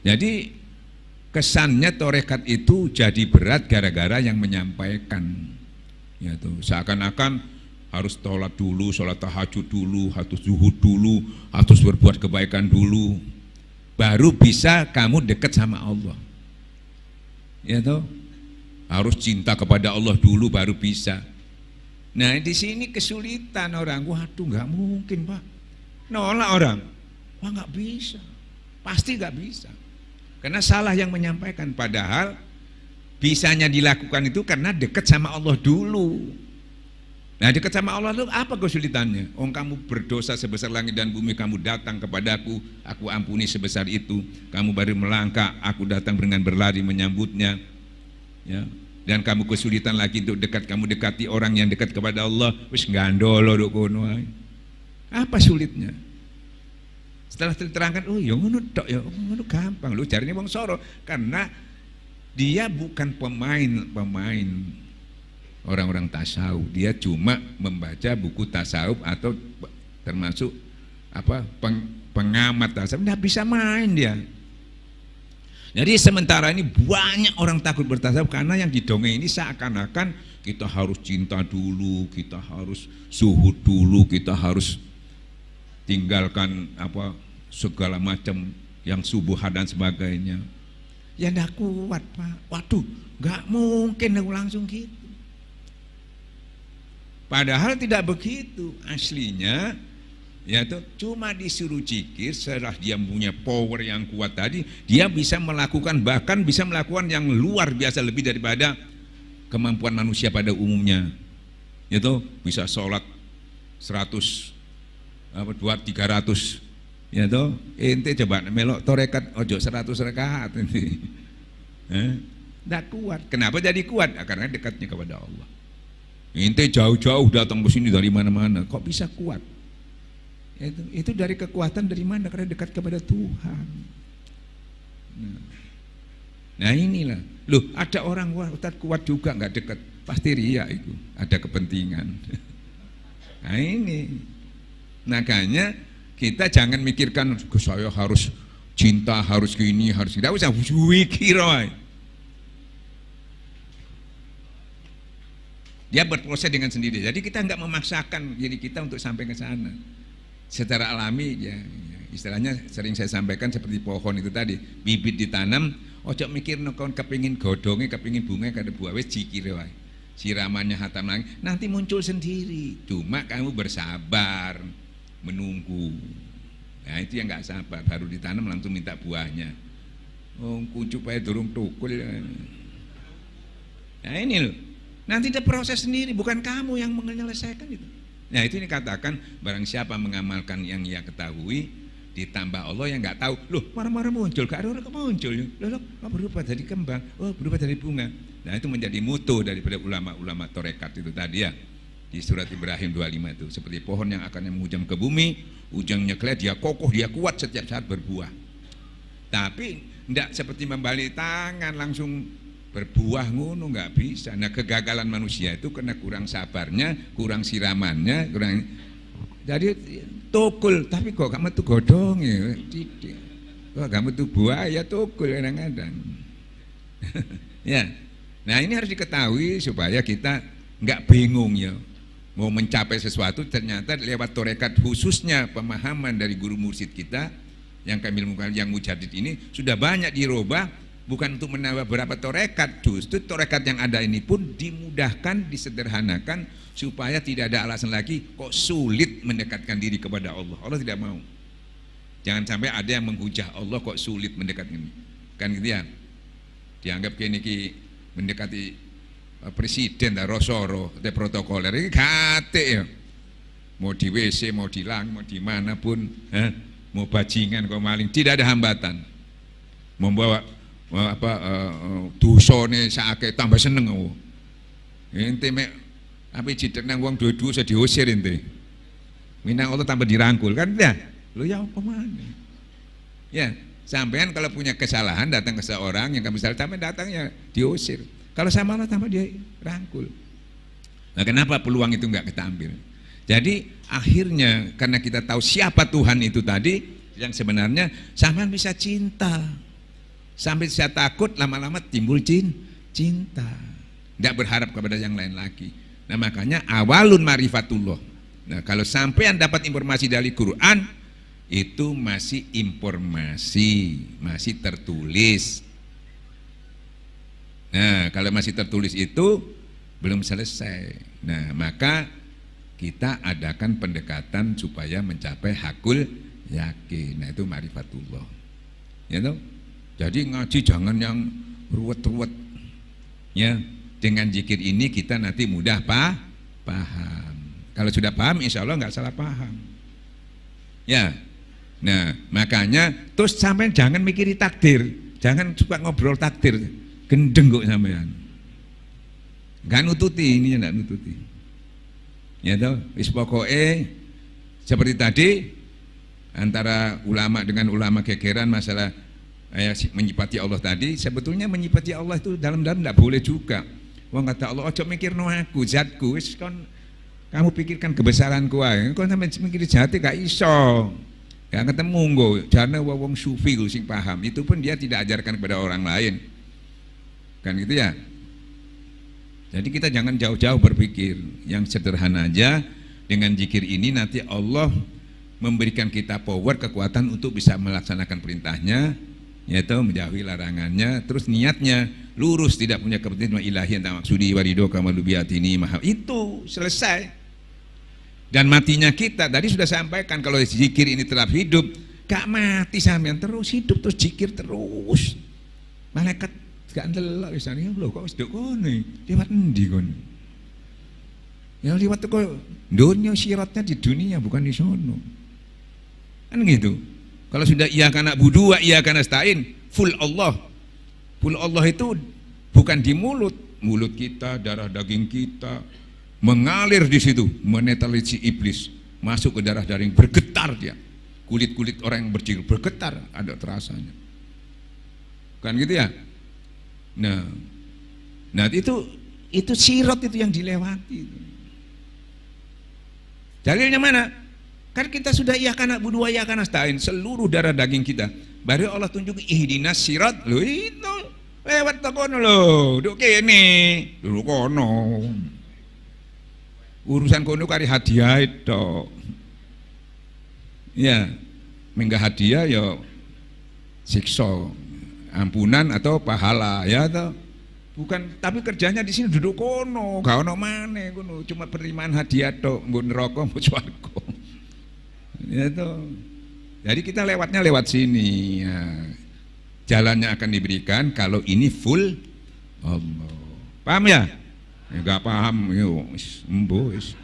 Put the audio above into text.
Jadi kesannya tarekat itu jadi berat gara-gara yang menyampaikan. Ya tuh, seakan-akan harus sholat dulu, sholat tahajud dulu, harus zuhud dulu, harus berbuat kebaikan dulu, baru bisa kamu dekat sama Allah. Ya toh, harus cinta kepada Allah dulu baru bisa. Nah di sini kesulitan orang, waduh nggak mungkin Pak, nolak orang, wah nggak bisa, pasti nggak bisa, karena salah yang menyampaikan. Padahal bisanya dilakukan itu karena dekat sama Allah dulu. Nah dekat sama Allah itu apa kesulitannya? Oh kamu berdosa sebesar langit dan bumi, kamu datang kepadaku, aku ampuni sebesar itu. Kamu baru melangkah, aku datang dengan berlari menyambutnya. Ya. Dan kamu kesulitan lagi untuk dekat, kamu dekati orang yang dekat kepada Allah, wis gandolo dok kono. Apa sulitnya? Setelah diterangkan, oh ya ngono tok ya, ngono gampang. Lu jarine wong soro karena dia bukan pemain orang-orang tasawuf, dia cuma membaca buku tasawuf atau termasuk apa pengamat tasawuf, nggak bisa main dia. Jadi sementara ini banyak orang takut bertasawuf karena yang didongeng ini seakan-akan kita harus cinta dulu, kita harus zuhud dulu, kita harus tinggalkan apa segala macam yang subuhat dan sebagainya. Ya nggak kuat Pak, waduh nggak mungkin aku langsung gitu. Padahal tidak begitu aslinya, ya tuh cuma disuruh zikir. Setelah dia punya power yang kuat tadi, dia bisa melakukan, bahkan bisa melakukan yang luar biasa lebih daripada kemampuan manusia pada umumnya. Itu bisa sholat 100 apa 200 300, ya toh. Ente coba melok torekat ojo 100 rakaat ente. Nggak kuat. Kenapa jadi kuat? Karena dekatnya kepada Allah. Ente jauh-jauh datang ke sini dari mana-mana, kok bisa kuat? Itu dari kekuatan dari mana? Karena dekat kepada Tuhan. Nah inilah, loh ada orang Ustaz kuat juga nggak dekat, pasti riya itu, ada kepentingan. Nah ini, makanya kita jangan mikirkan saya harus cinta, harus gini, harus tidak usah mikir. Dia berproses dengan sendiri. Jadi kita nggak memaksakan diri kita untuk sampai ke sana. Secara alami, ya, istilahnya sering saya sampaikan seperti pohon itu tadi, bibit ditanam, ojo mikir nokon kepingin godongnya, kepingin bunga, kada buah, wes jikir wae. Siramannya hatam lagi, nanti muncul sendiri. Cuma kamu bersabar, menunggu. Nah itu yang nggak sabar, baru ditanam langsung minta buahnya. Oh kuncup aja durung tukul. Nah ini loh. Nanti ada proses sendiri, bukan kamu yang menyelesaikan itu. Nah itu dikatakan barang siapa mengamalkan yang ia ketahui, ditambah Allah yang nggak tahu, loh marah-marah muncul, gak ada orang muncul, loh berubah dari kembang, oh berubah dari bunga. Nah itu menjadi mutu daripada ulama-ulama torekat itu tadi ya, di surat Ibrahim 25 itu, seperti pohon yang akan menghujam ke bumi, ujungnya kelihatan dia kokoh, dia kuat setiap saat berbuah. Tapi tidak seperti membalik tangan langsung berbuah ngono, nggak bisa. Nah kegagalan manusia itu karena kurang sabarnya, kurang siramannya, kurang. Jadi tukul, tapi kok kamu tuh godong ya, tidak. Kok kamu tuh buaya tukul kadang-kadang. Ya, nah ini harus diketahui supaya kita nggak bingung ya. Mau mencapai sesuatu ternyata lewat torekat, khususnya pemahaman dari guru mursyid kita yang Kamil yang Mujadid ini sudah banyak dirubah. Bukan untuk menambah berapa torekat, justru torekat yang ada ini pun dimudahkan, disederhanakan supaya tidak ada alasan lagi kok sulit mendekatkan diri kepada Allah. Allah tidak mau. Jangan sampai ada yang menghujah Allah kok sulit mendekatkan. Kan gitu ya. Dianggap kini mendekati presiden dan rosoro, ada protokoler ini kate ya. Mau di WC, mau di lang, mau di manapun, mau bajingan, kok maling, tidak ada hambatan. Membawa dosane sakake tambah seneng. Ente mek ape jidek nang wong duwe-duwe saya diusir ente. Minang Allah tambah dirangkul kan ya. Lo ya apa mana? Ya, sampean kalau punya kesalahan datang ke seorang yang kamu salah, sampean datang ya diusir. Kalau sama Allah tambah dia rangkul. Nah, kenapa peluang itu enggak kita ambil? Jadi akhirnya karena kita tahu siapa Tuhan itu tadi, yang sebenarnya sampean bisa cinta. Sampai saya takut lama-lama timbul cinta. Tidak berharap kepada yang lain lagi. Nah makanya awalun ma'rifatullah. Nah kalau sampai Anda dapat informasi dari Quran, itu masih informasi, masih tertulis. Nah kalau masih tertulis itu belum selesai. Nah maka kita adakan pendekatan supaya mencapai hakul yakin. Nah itu ma'rifatullah. Ya toh? Jadi ngaji jangan yang ruwet-ruwet. Ya, dengan zikir ini kita nanti mudah paham. Kalau sudah paham, insya Allah nggak salah paham. Ya, nah makanya terus sampai jangan mikiri takdir, jangan suka ngobrol takdir, gendeng kok sampean. Nggak nututi ini, nggak nututi. Ya toh, wis pokoke seperti tadi antara ulama dengan ulama gegeran masalah menyifati Allah tadi. Sebetulnya menyifati Allah itu dalam-dalam tidak boleh juga. Wong kata Allah, ojo mikir no aku, zatku, wis kon kamu pikirkan kebesaranku ae. Kon sampe mikir jati gak iso. Gak ketemu nggo, jane wong sufi sing paham. Itu pun dia tidak ajarkan kepada orang lain. Kan gitu ya. Jadi kita jangan jauh-jauh berpikir, yang sederhana aja. Dengan zikir ini nanti Allah memberikan kita power, kekuatan untuk bisa melaksanakan perintahnya, yaitu menjauhi larangannya. Terus niatnya lurus, tidak punya kepentingan ilahi yang maksudi warido kamalubiatini mahal. Itu selesai. Dan matinya kita tadi sudah sampaikan, kalau zikir ini tetap hidup, gak mati sampean, terus hidup, terus zikir terus. Malaikat gak ndelok misalnya, lho kok sedek kono, lewat endi kono? Ya lewat kok dunia, syiratnya di dunia bukan di sono. Kan gitu. Kalau sudah iya kana budu wa iya kana stain, full Allah. Full Allah itu bukan di mulut kita, darah daging kita mengalir di situ, menetralisir iblis, masuk ke darah daging, bergetar dia. Kulit-kulit orang yang berjilbab bergetar, ada terasanya. Kan gitu ya? Nah itu sirat itu yang dilewati. Dalilnya mana? Kan kita sudah iya kana budu wa iya kana stain, seluruh darah daging kita. Baru Allah tunjuk ihdinas sirat, lo itu lewat kono lo, duk kene, dulu kono. Urusan kono kari hadiah itu. Ya, menggah hadiah ya siksa, ampunan atau pahala ya toh. Bukan, tapi kerjanya di sini duduk kono, gak ono maneh kono, cuma penerimaan hadiah tok, mbok neraka mbok swarga. Ya toh. Jadi kita lewatnya lewat sini ya. Jalannya akan diberikan kalau ini full Allah. Paham ya? Ya gak paham yo embo wis.